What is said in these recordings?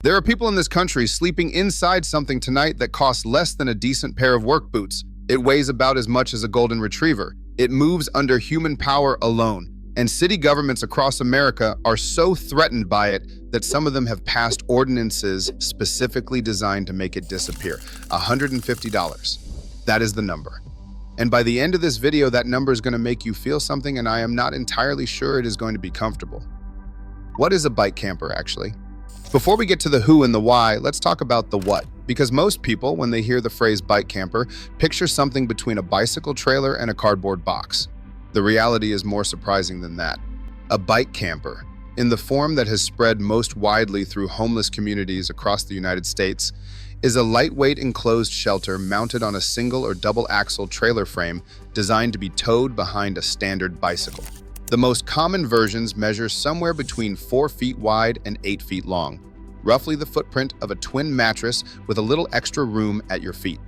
There are people in this country sleeping inside something tonight that costs less than a decent pair of work boots. It weighs about as much as a golden retriever. It moves under human power alone. And city governments across America are so threatened by it that some of them have passed ordinances specifically designed to make it disappear. $150. That is the number. And by the end of this video, that number is going to make you feel something, and I am not entirely sure it is going to be comfortable. What is a bike camper, actually? Before we get to the who and the why, let's talk about the what. Because most people, when they hear the phrase bike camper, picture something between a bicycle trailer and a cardboard box. The reality is more surprising than that. A bike camper, in the form that has spread most widely through homeless communities across the United States, is a lightweight enclosed shelter mounted on a single or double axle trailer frame designed to be towed behind a standard bicycle. The most common versions measure somewhere between 4 feet wide and 8 feet long, roughly the footprint of a twin mattress with a little extra room at your feet.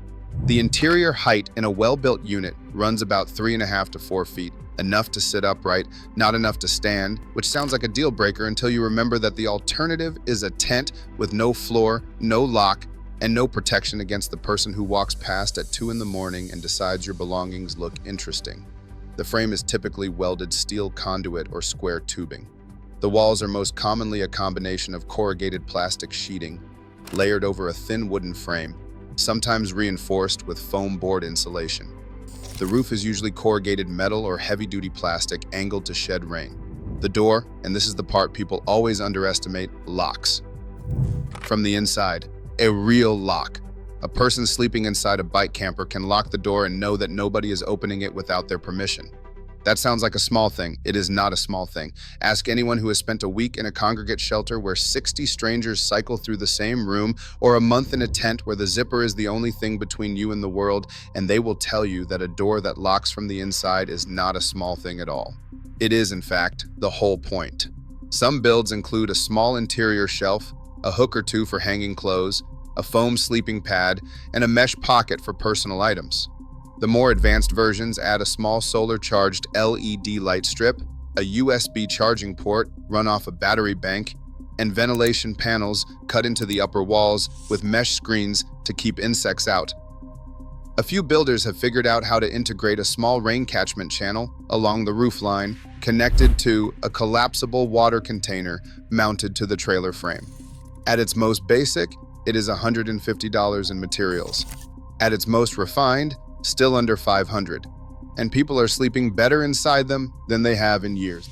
The interior height in a well-built unit runs about 3.5 to 4 feet, enough to sit upright, not enough to stand, which sounds like a deal breaker until you remember that the alternative is a tent with no floor, no lock, and no protection against the person who walks past at 2 in the morning and decides your belongings look interesting. The frame is typically welded steel conduit or square tubing. The walls are most commonly a combination of corrugated plastic sheeting, layered over a thin wooden frame, sometimes reinforced with foam board insulation. The roof is usually corrugated metal or heavy-duty plastic angled to shed rain. The door, and this is the part people always underestimate, locks. From the inside, a real lock. A person sleeping inside a bike camper can lock the door and know that nobody is opening it without their permission. That sounds like a small thing. It is not a small thing. Ask anyone who has spent a week in a congregate shelter where 60 strangers cycle through the same room, or a month in a tent where the zipper is the only thing between you and the world, and they will tell you that a door that locks from the inside is not a small thing at all. It is, in fact, the whole point. Some builds include a small interior shelf, a hook or two for hanging clothes, a foam sleeping pad, and a mesh pocket for personal items. The more advanced versions add a small solar-charged LED light strip, a USB charging port run off a battery bank, and ventilation panels cut into the upper walls with mesh screens to keep insects out. A few builders have figured out how to integrate a small rain catchment channel along the roof line, connected to a collapsible water container mounted to the trailer frame. At its most basic, it is $150 in materials. At its most refined, still under $500. And people are sleeping better inside them than they have in years.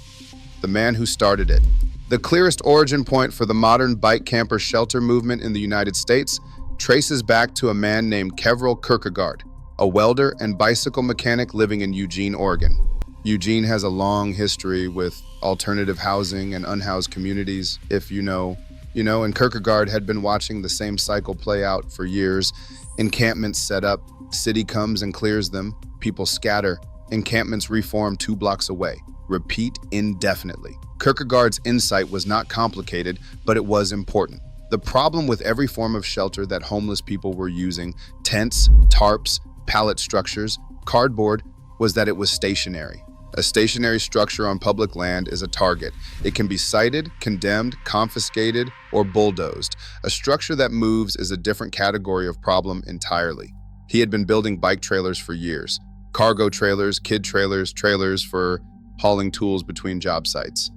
The man who started it. The clearest origin point for the modern bike camper shelter movement in the United States traces back to a man named Kierkegaard, a welder and bicycle mechanic living in Eugene, Oregon. Eugene has a long history with alternative housing and unhoused communities, if you know, and Kierkegaard had been watching the same cycle play out for years. Encampments set up, city comes and clears them, people scatter, encampments reform 2 blocks away, repeat indefinitely. Kierkegaard's insight was not complicated, but it was important. The problem with every form of shelter that homeless people were using, tents, tarps, pallet structures, cardboard, was that it was stationary. A stationary structure on public land is a target. It can be cited, condemned, confiscated, or bulldozed. A structure that moves is a different category of problem entirely. He had been building bike trailers for years. Cargo trailers, kid trailers, trailers for hauling tools between job sites.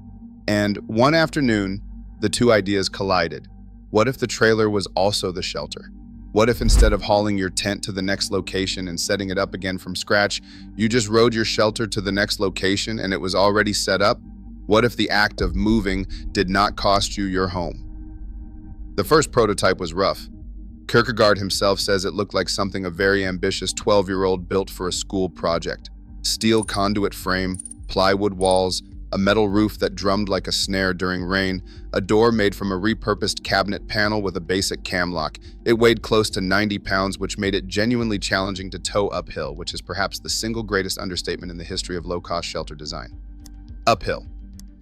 And one afternoon, the two ideas collided. What if the trailer was also the shelter? What if instead of hauling your tent to the next location and setting it up again from scratch, you just rode your shelter to the next location and it was already set up? What if the act of moving did not cost you your home? The first prototype was rough. Kierkegaard himself says it looked like something a very ambitious 12-year-old built for a school project. Steel conduit frame, plywood walls, a metal roof that drummed like a snare during rain, a door made from a repurposed cabinet panel with a basic cam lock. It weighed close to 90 pounds, which made it genuinely challenging to tow uphill, which is perhaps the single greatest understatement in the history of low-cost shelter design. Uphill.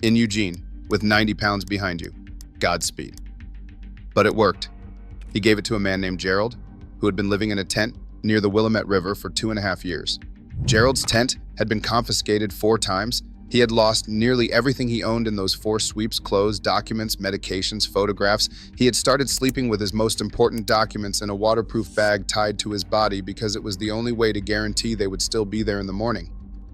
In Eugene, with 90 pounds behind you. Godspeed. But it worked. He gave it to a man named Gerald, who had been living in a tent near the Willamette River for 2.5 years. Gerald's tent had been confiscated 4 times, He had lost nearly everything he owned in those 4 sweeps: clothes, documents, medications, photographs. He had started sleeping with his most important documents in a waterproof bag tied to his body because it was the only way to guarantee they would still be there in the morning.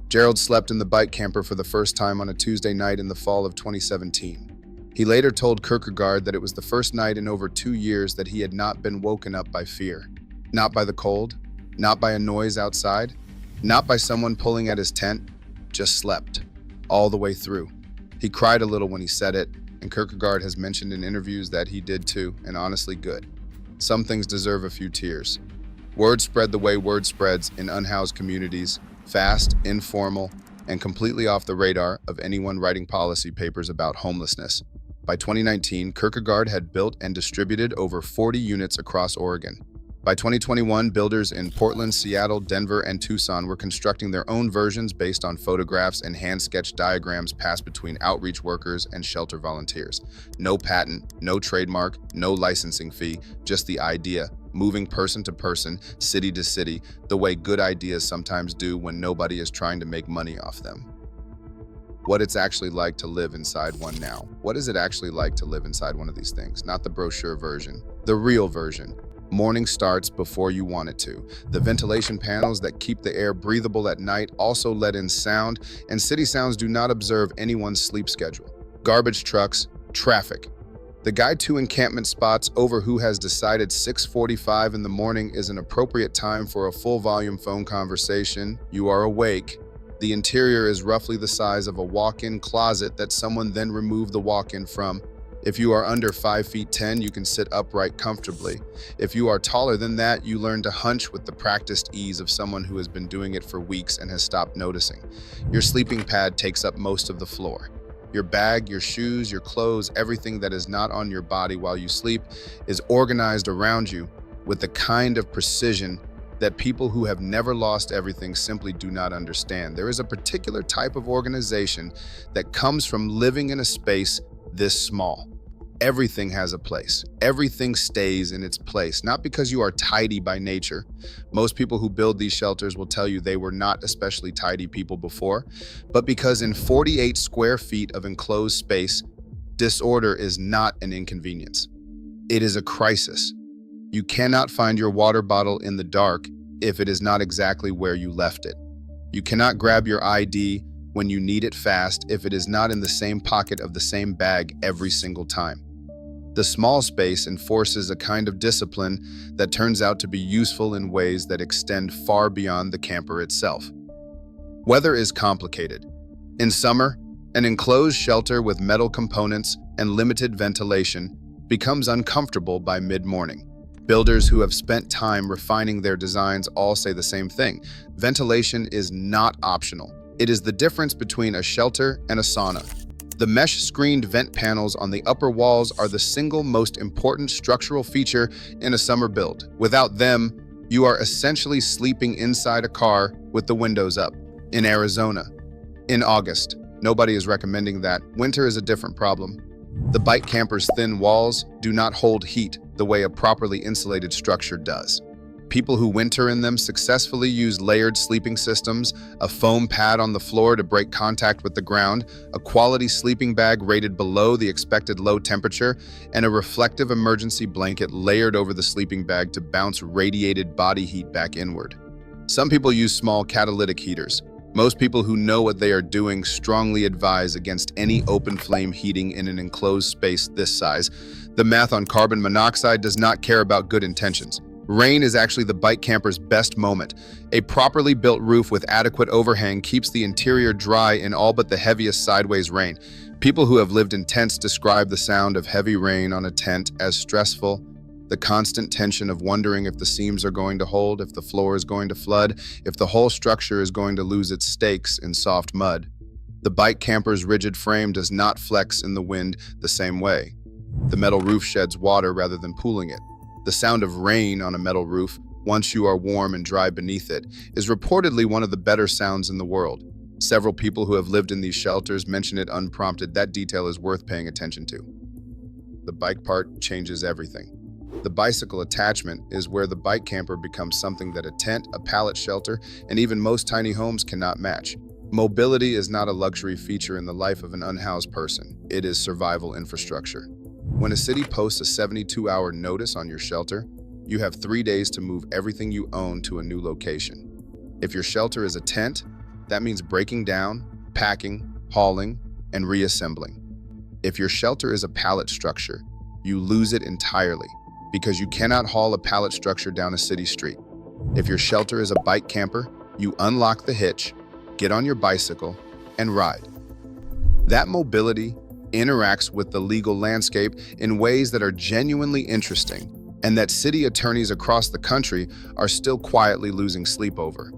Gerald slept in the bike camper for the first time on a Tuesday night in the fall of 2017. He later told Kierkegaard that it was the first night in over 2 years that he had not been woken up by fear. Not by the cold, not by a noise outside, not by someone pulling at his tent, just slept. All the way through. He cried a little when he said it, and Kierkegaard has mentioned in interviews that he did too, and honestly good. Some things deserve a few tears. Word spread the way word spreads in unhoused communities, fast, informal, and completely off the radar of anyone writing policy papers about homelessness. By 2019, Kierkegaard had built and distributed over 40 units across Oregon. By 2021, builders in Portland, Seattle, Denver, and Tucson were constructing their own versions based on photographs and hand-sketched diagrams passed between outreach workers and shelter volunteers. No patent, no trademark, no licensing fee, just the idea, moving person to person, city to city, the way good ideas sometimes do when nobody is trying to make money off them. What it's actually like to live inside one now. What is it actually like to live inside one of these things? Not the brochure version, the real version. Morning starts before you want it to. The ventilation panels that keep the air breathable at night also let in sound, and city sounds do not observe anyone's sleep schedule. Garbage trucks, traffic. The guide to encampment spots over who has decided 6:45 in the morning is an appropriate time for a full-volume phone conversation. You are awake. The interior is roughly the size of a walk-in closet that someone then removed the walk-in from. If you are under 5'10", you can sit upright comfortably. If you are taller than that, you learn to hunch with the practiced ease of someone who has been doing it for weeks and has stopped noticing. Your sleeping pad takes up most of the floor. Your bag, your shoes, your clothes, everything that is not on your body while you sleep is organized around you with the kind of precision that people who have never lost everything simply do not understand. There is a particular type of organization that comes from living in a space this small. Everything has a place. Everything stays in its place, not because you are tidy by nature. Most people who build these shelters will tell you they were not especially tidy people before, but because in 48 square feet of enclosed space, disorder is not an inconvenience. It is a crisis. You cannot find your water bottle in the dark if it is not exactly where you left it. You cannot grab your ID when you need it fast if it is not in the same pocket of the same bag every single time. The small space enforces a kind of discipline that turns out to be useful in ways that extend far beyond the camper itself. Weather is complicated. In summer, an enclosed shelter with metal components and limited ventilation becomes uncomfortable by mid-morning. Builders who have spent time refining their designs all say the same thing. Ventilation is not optional. It is the difference between a shelter and a sauna. The mesh-screened vent panels on the upper walls are the single most important structural feature in a summer build. Without them, you are essentially sleeping inside a car with the windows up. In Arizona, in August, nobody is recommending that. Winter is a different problem. The bike camper's thin walls do not hold heat the way a properly insulated structure does. People who winter in them successfully use layered sleeping systems, a foam pad on the floor to break contact with the ground, a quality sleeping bag rated below the expected low temperature, and a reflective emergency blanket layered over the sleeping bag to bounce radiated body heat back inward. Some people use small catalytic heaters. Most people who know what they are doing strongly advise against any open flame heating in an enclosed space this size. The math on carbon monoxide does not care about good intentions. Rain is actually the bike camper's best moment. A properly built roof with adequate overhang keeps the interior dry in all but the heaviest sideways rain. People who have lived in tents describe the sound of heavy rain on a tent as stressful. The constant tension of wondering if the seams are going to hold, if the floor is going to flood, if the whole structure is going to lose its stakes in soft mud. The bike camper's rigid frame does not flex in the wind the same way. The metal roof sheds water rather than pooling it. The sound of rain on a metal roof, once you are warm and dry beneath it, is reportedly one of the better sounds in the world. Several people who have lived in these shelters mention it unprompted. That detail is worth paying attention to. The bike part changes everything. The bicycle attachment is where the bike camper becomes something that a tent, a pallet shelter, and even most tiny homes cannot match. Mobility is not a luxury feature in the life of an unhoused person. It is survival infrastructure. When a city posts a 72-hour notice on your shelter, you have 3 days to move everything you own to a new location. If your shelter is a tent, that means breaking down, packing, hauling, and reassembling. If your shelter is a pallet structure, you lose it entirely because you cannot haul a pallet structure down a city street. If your shelter is a bike camper, you unlock the hitch, get on your bicycle, and ride. That mobility interacts with the legal landscape in ways that are genuinely interesting and that city attorneys across the country are still quietly losing sleep over.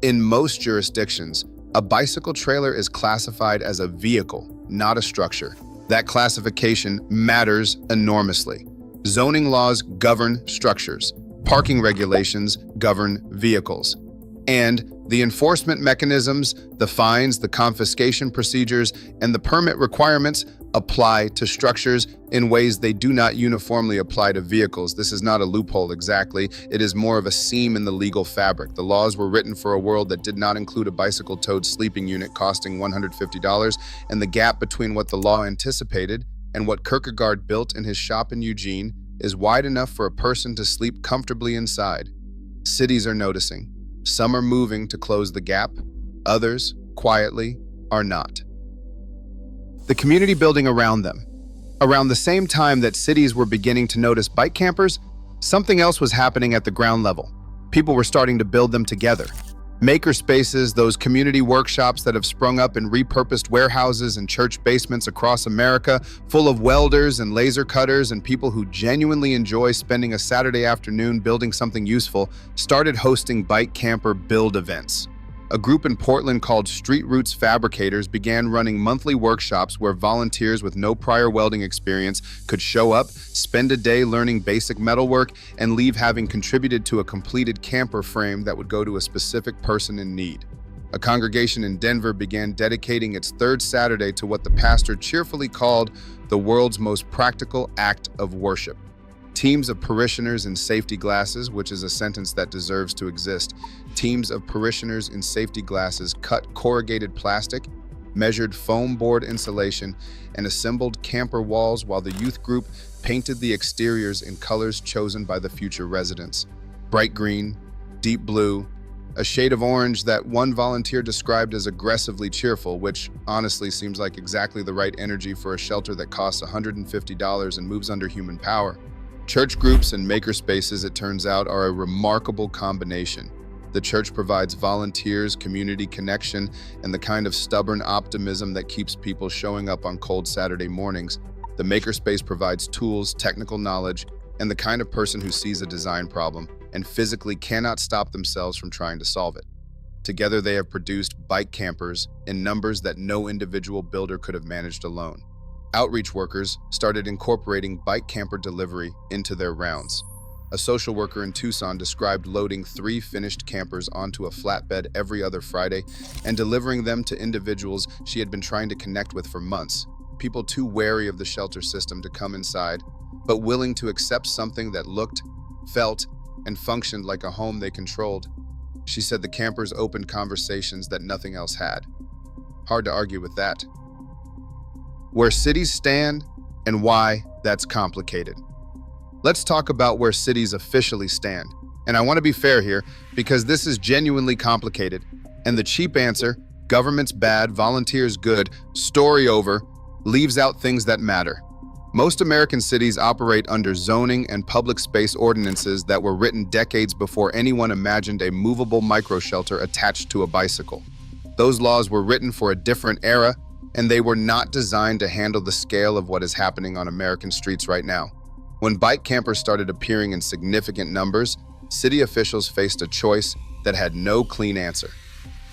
In most jurisdictions, a bicycle trailer is classified as a vehicle, not a structure. That classification matters enormously. Zoning laws govern structures. Parking regulations govern vehicles. And the enforcement mechanisms, the fines, the confiscation procedures, and the permit requirements apply to structures in ways they do not uniformly apply to vehicles. This is not a loophole exactly. It is more of a seam in the legal fabric. The laws were written for a world that did not include a bicycle-towed sleeping unit costing $150, and the gap between what the law anticipated and what Kierkegaard built in his shop in Eugene is wide enough for a person to sleep comfortably inside. Cities are noticing. Some are moving to close the gap. Others, quietly, are not. The community building around them. Around the same time that cities were beginning to notice bike campers, something else was happening at the ground level. People were starting to build them together. Maker spaces, those community workshops that have sprung up in repurposed warehouses and church basements across America, full of welders and laser cutters and people who genuinely enjoy spending a Saturday afternoon building something useful, started hosting bike camper build events. A group in Portland called Street Roots Fabricators began running monthly workshops where volunteers with no prior welding experience could show up, spend a day learning basic metalwork, and leave having contributed to a completed camper frame that would go to a specific person in need. A congregation in Denver began dedicating its third Saturday to what the pastor cheerfully called the world's most practical act of worship. Teams of parishioners in safety glasses, which is a sentence that deserves to exist. Teams of parishioners in safety glasses cut corrugated plastic, measured foam board insulation, and assembled camper walls while the youth group painted the exteriors in colors chosen by the future residents. Bright green, deep blue, a shade of orange that one volunteer described as aggressively cheerful, which honestly seems like exactly the right energy for a shelter that costs $150 and moves under human power. Church groups and makerspaces, it turns out, are a remarkable combination. The church provides volunteers, community connection, and the kind of stubborn optimism that keeps people showing up on cold Saturday mornings. The makerspace provides tools, technical knowledge, and the kind of person who sees a design problem and physically cannot stop themselves from trying to solve it. Together, they have produced bike campers in numbers that no individual builder could have managed alone. Outreach workers started incorporating bike camper delivery into their rounds. A social worker in Tucson described loading 3 finished campers onto a flatbed every other Friday and delivering them to individuals she had been trying to connect with for months. People too wary of the shelter system to come inside, but willing to accept something that looked, felt, and functioned like a home they controlled. She said the campers opened conversations that nothing else had. Hard to argue with that. Where cities stand and why that's complicated. Let's talk about where cities officially stand. And I want to be fair here because this is genuinely complicated. And the cheap answer, government's bad, volunteers good, story over, leaves out things that matter. Most American cities operate under zoning and public space ordinances that were written decades before anyone imagined a movable microshelter attached to a bicycle. Those laws were written for a different era, and they were not designed to handle the scale of what is happening on American streets right now. When bike campers started appearing in significant numbers, city officials faced a choice that had no clean answer.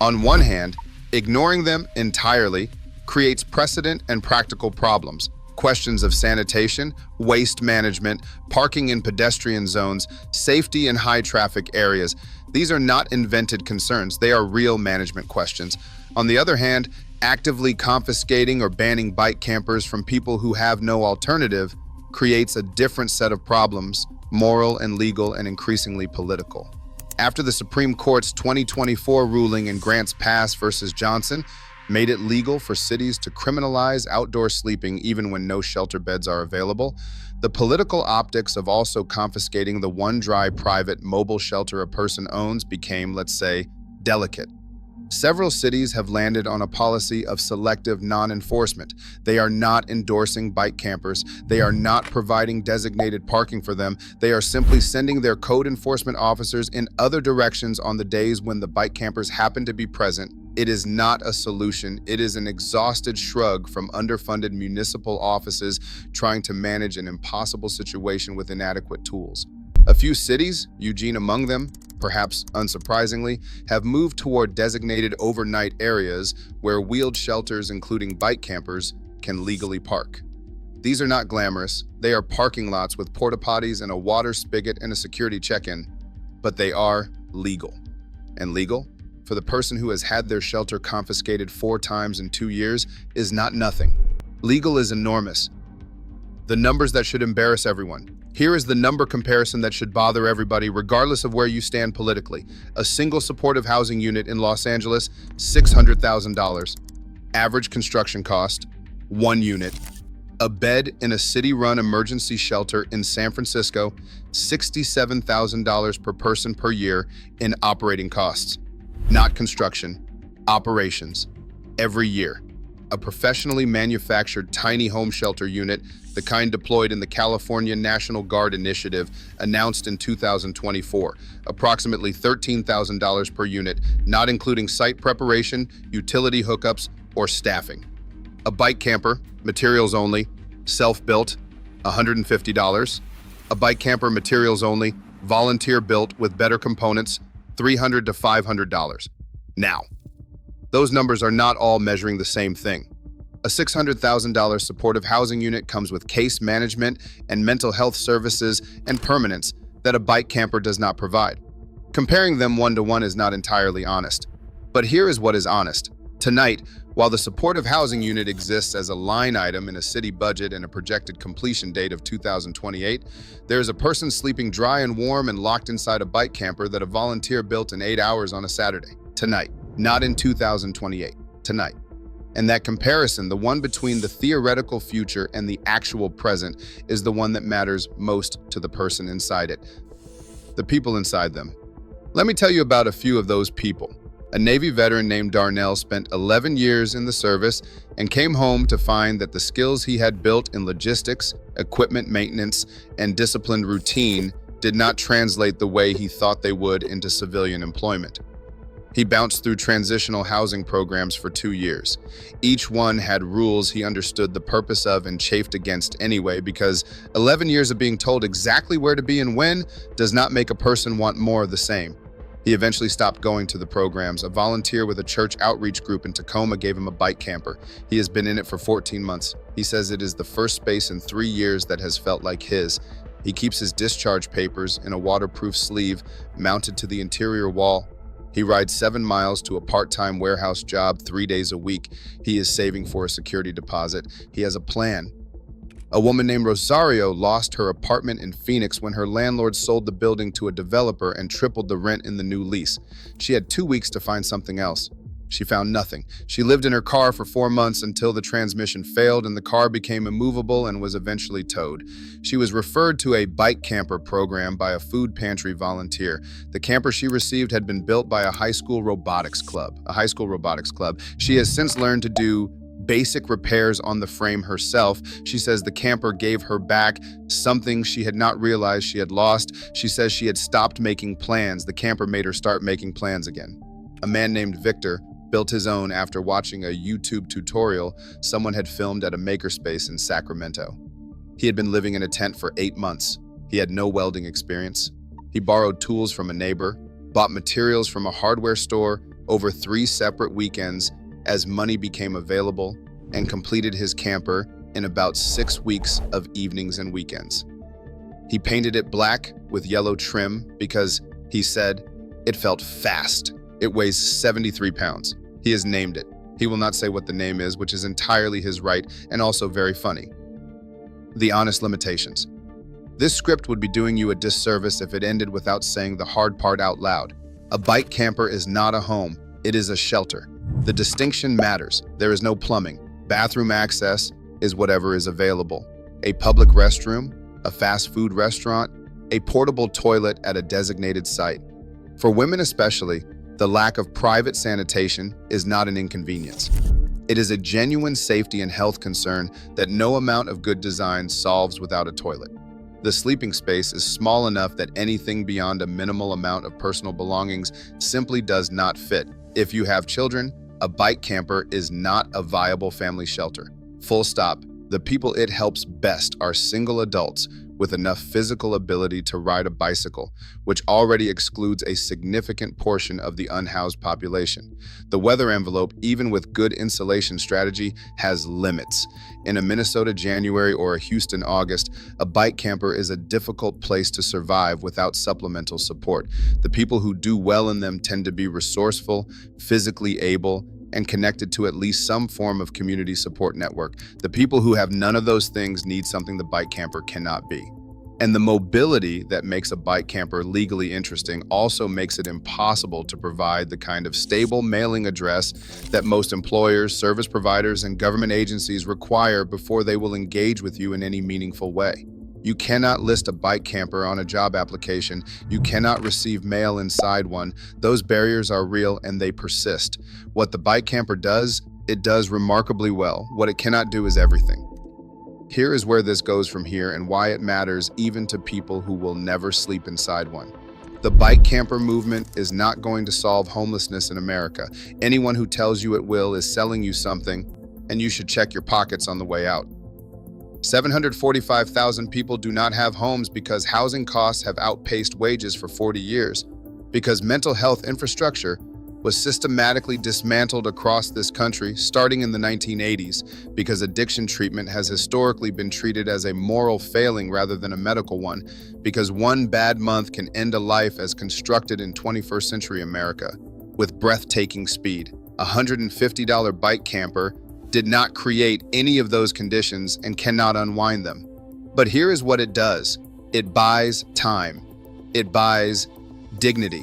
On one hand, ignoring them entirely creates precedent and practical problems. Questions of sanitation, waste management, parking in pedestrian zones, safety in high-traffic areas. These are not invented concerns, they are real management questions. On the other hand, actively confiscating or banning bike campers from people who have no alternative creates a different set of problems, moral and legal and increasingly political. After the Supreme Court's 2024 ruling in Grants Pass versus Johnson made it legal for cities to criminalize outdoor sleeping even when no shelter beds are available, the political optics of also confiscating the one dry private mobile shelter a person owns became, let's say, delicate. Several cities have landed on a policy of selective non-enforcement. They are not endorsing bike campers. They are not providing designated parking for them. They are simply sending their code enforcement officers in other directions on the days when the bike campers happen to be present. It is not a solution. It is an exhausted shrug from underfunded municipal offices trying to manage an impossible situation with inadequate tools. A few cities, Eugene among them, perhaps unsurprisingly, have moved toward designated overnight areas where wheeled shelters, including bike campers, can legally park. These are not glamorous. They are parking lots with porta potties and a water spigot and a security check-in, but they are legal. And legal, for the person who has had their shelter confiscated 4 times in 2 years, is not nothing. Legal is enormous. The numbers that should embarrass everyone. Here is the number comparison that should bother everybody, regardless of where you stand politically. A single supportive housing unit in Los Angeles, $600,000. Average construction cost, 1 unit. A bed in a city-run emergency shelter in San Francisco, $67,000 per person per year in operating costs. Not construction, operations, every year. A professionally manufactured tiny home shelter unit, the kind deployed in the California National Guard Initiative, announced in 2024, approximately $13,000 per unit, not including site preparation, utility hookups, or staffing. A bike camper, materials only, self-built, $150. A bike camper, materials only, volunteer built with better components, $300 to $500. Now, those numbers are not all measuring the same thing. A $600,000 supportive housing unit comes with case management and mental health services and permanence that a bike camper does not provide. Comparing them one-to-one is not entirely honest. But here is what is honest. Tonight, while the supportive housing unit exists as a line item in a city budget and a projected completion date of 2028, there is a person sleeping dry and warm and locked inside a bike camper that a volunteer built in 8 hours on a Saturday. Tonight. Not in 2028, tonight. And that comparison, the one between the theoretical future and the actual present, is the one that matters most to the person inside it, the people inside them. Let me tell you about a few of those people. A Navy veteran named Darnell spent 11 years in the service and came home to find that the skills he had built in logistics, equipment maintenance, and disciplined routine did not translate the way he thought they would into civilian employment. He bounced through transitional housing programs for 2 years. Each one had rules he understood the purpose of and chafed against anyway, because 11 years of being told exactly where to be and when does not make a person want more of the same. He eventually stopped going to the programs. A volunteer with a church outreach group in Tacoma gave him a bike camper. He has been in it for 14 months. He says it is the first space in 3 years that has felt like his. He keeps his discharge papers in a waterproof sleeve mounted to the interior wall. He rides 7 miles to a part-time warehouse job 3 days a week. He is saving for a security deposit. He has a plan. A woman named Rosario lost her apartment in Phoenix when her landlord sold the building to a developer and tripled the rent in the new lease. She had 2 weeks to find something else. She found nothing. She lived in her car for 4 months until the transmission failed and the car became immovable and was eventually towed. She was referred to a bike camper program by a food pantry volunteer. The camper she received had been built by a high school robotics club. She has since learned to do basic repairs on the frame herself. She says the camper gave her back something she had not realized she had lost. She says she had stopped making plans. The camper made her start making plans again. A man named Victor built his own after watching a YouTube tutorial someone had filmed at a makerspace in Sacramento. He had been living in a tent for 8 months. He had no welding experience. He borrowed tools from a neighbor, bought materials from a hardware store over 3 separate weekends as money became available, and completed his camper in about 6 weeks of evenings and weekends. He painted it black with yellow trim because, he said, it felt fast. It weighs 73 pounds. He has named it. He will not say what the name is, which is entirely his right and also very funny. The honest limitations. This script would be doing you a disservice if it ended without saying the hard part out loud. A bike camper is not a home, it is a shelter. The distinction matters. There is no plumbing. Bathroom access is whatever is available. A public restroom, a fast food restaurant, a portable toilet at a designated site. For women especially, the lack of private sanitation is not an inconvenience. It is a genuine safety and health concern that no amount of good design solves without a toilet. The sleeping space is small enough that anything beyond a minimal amount of personal belongings simply does not fit. If you have children, a bike camper is not a viable family shelter. Full stop. The people it helps best are single adults with enough physical ability to ride a bicycle, which already excludes a significant portion of the unhoused population. The weather envelope, even with good insulation strategy, has limits. In a Minnesota January or a Houston August, a bike camper is a difficult place to survive without supplemental support. The people who do well in them tend to be resourceful, physically able, and connected to at least some form of community support network. The people who have none of those things need something the bike camper cannot be. And the mobility that makes a bike camper legally interesting also makes it impossible to provide the kind of stable mailing address that most employers, service providers, and government agencies require before they will engage with you in any meaningful way. You cannot list a bike camper on a job application. You cannot receive mail inside one. Those barriers are real and they persist. What the bike camper does, it does remarkably well. What it cannot do is everything. Here is where this goes from here and why it matters even to people who will never sleep inside one. The bike camper movement is not going to solve homelessness in America. Anyone who tells you it will is selling you something, and you should check your pockets on the way out. 745,000 people do not have homes because housing costs have outpaced wages for 40 years, because mental health infrastructure was systematically dismantled across this country starting in the 1980s, because addiction treatment has historically been treated as a moral failing rather than a medical one, because one bad month can end a life as constructed in 21st century America with breathtaking speed. A $150 bike camper did not create any of those conditions and cannot unwind them. But here is what it does. It buys time. It buys dignity.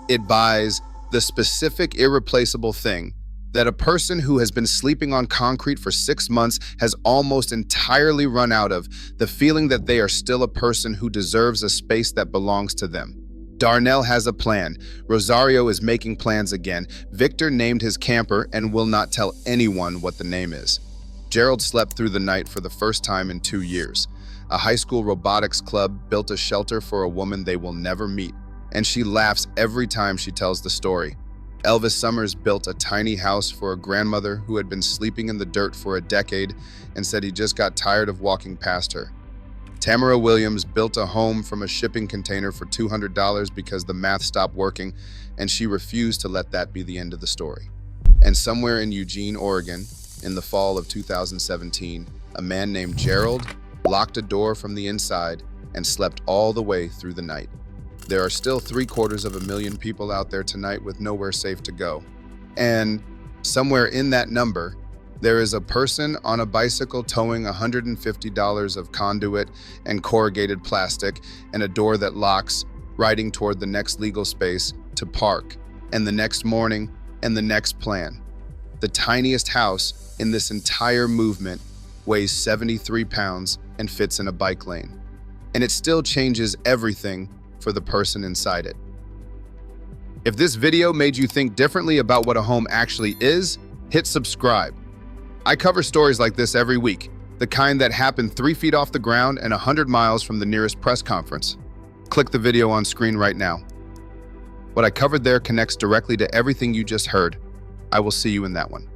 It buys the specific irreplaceable thing that a person who has been sleeping on concrete for 6 months has almost entirely run out of, the feeling that they are still a person who deserves a space that belongs to them. Darnell has a plan. Rosario is making plans again. Victor named his camper and will not tell anyone what the name is. Gerald slept through the night for the first time in 2 years. A high school robotics club built a shelter for a woman they will never meet, and she laughs every time she tells the story. Elvis Summers built a tiny house for a grandmother who had been sleeping in the dirt for a decade and said he just got tired of walking past her. Tamara Williams built a home from a shipping container for $200 because the math stopped working, and she refused to let that be the end of the story. And somewhere in Eugene, Oregon, in the fall of 2017, a man named Gerald locked a door from the inside and slept all the way through the night. There are still 750,000 people out there tonight with nowhere safe to go. And somewhere in that number, there is a person on a bicycle towing $150 of conduit and corrugated plastic and a door that locks, riding toward the next legal space to park, and the next morning, and the next plan. The tiniest house in this entire movement weighs 73 pounds and fits in a bike lane. And it still changes everything for the person inside it. If this video made you think differently about what a home actually is, hit subscribe. I cover stories like this every week, the kind that happen 3 feet off the ground and 100 miles from the nearest press conference. Click the video on screen right now. What I covered there connects directly to everything you just heard. I will see you in that one.